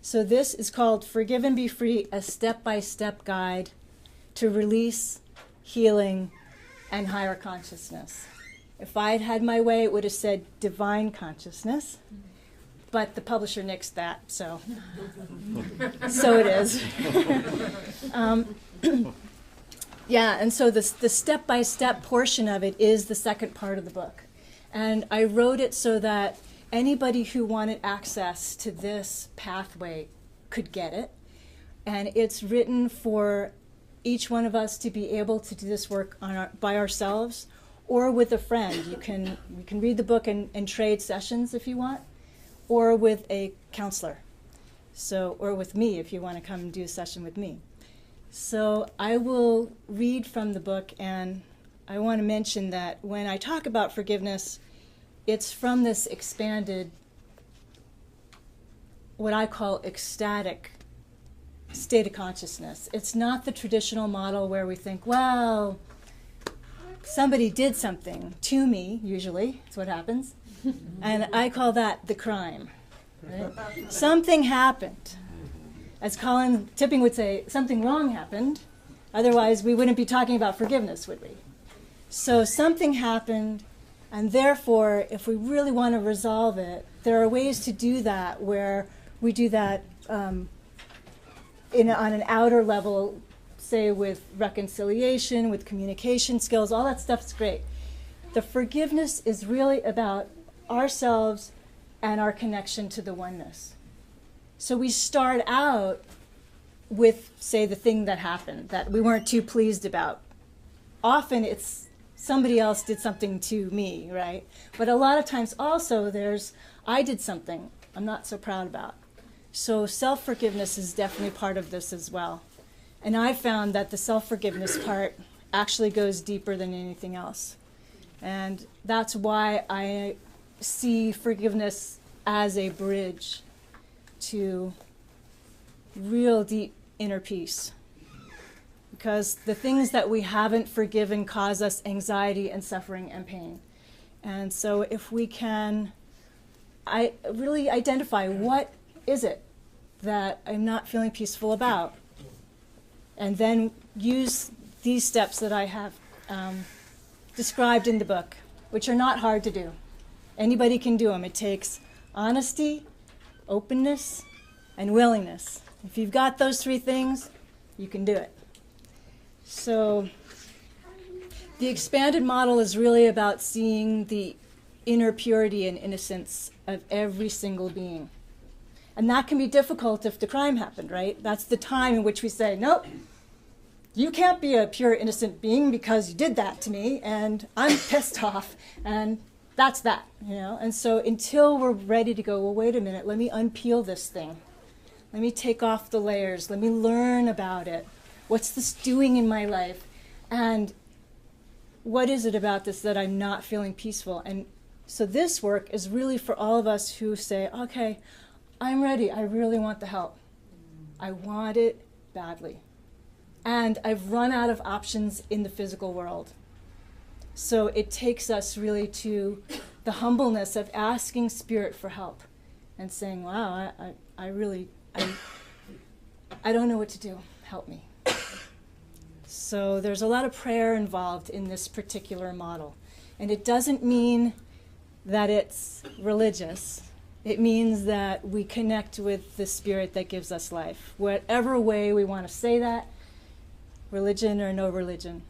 So this is called Forgive and Be Free, a step-by-step guide to release, healing, and higher consciousness. If I'd had my way, it would have said divine consciousness, but the publisher nixed that, so it is. Yeah, and so the step-by-step portion of it is the second part of the book. And I wrote it so that anybody who wanted access to this pathway could get it. And it's written for each one of us to be able to do this work by ourselves or with a friend. You can read the book and trade sessions if you want, or with a counselor. Or with me if you want to come and do a session with me. So I will read from the book, and I want to mention that when I talk about forgiveness, it's from this expanded, what I call ecstatic state of consciousness. It's not the traditional model where we think, well, somebody did something to me, usually, that's what happens, and I call that the crime. Right? Something happened. As Colin Tipping would say, something wrong happened. Otherwise, we wouldn't be talking about forgiveness, would we? So something happened, and therefore, if we really want to resolve it, there are ways to do that where we do that on an outer level, say with reconciliation, with communication skills, all that stuff's great. The forgiveness is really about ourselves and our connection to the oneness. So we start out with, say, the thing that happened that we weren't too pleased about. Often it's somebody else did something to me, right? But a lot of times also there's, I did something I'm not so proud about. So self-forgiveness is definitely part of this as well. And I found that the self-forgiveness part actually goes deeper than anything else. And that's why I see forgiveness as a bridge to real deep inner peace. Because the things that we haven't forgiven cause us anxiety and suffering and pain. And so if we can really identify what is it that I'm not feeling peaceful about, and then use these steps that I have described in the book, which are not hard to do. Anybody can do them. It takes honesty, openness, and willingness. If you've got those three things, you can do it. So the expanded model is really about seeing the inner purity and innocence of every single being. And that can be difficult if the crime happened, right? That's the time in which we say, nope, you can't be a pure, innocent being because you did that to me, and I'm pissed off, and that's that, you know? And so until we're ready to go, well, wait a minute, let me unpeel this thing. Let me take off the layers. Let me learn about it. What's this doing in my life? And what is it about this that I'm not feeling peaceful? And so this work is really for all of us who say, okay, I'm ready. I really want the help. I want it badly. And I've run out of options in the physical world. So it takes us really to the humbleness of asking Spirit for help and saying, wow, I don't know what to do. Help me. So there's a lot of prayer involved in this particular model. And it doesn't mean that it's religious. It means that we connect with the Spirit that gives us life. Whatever way we want to say that, religion or no religion.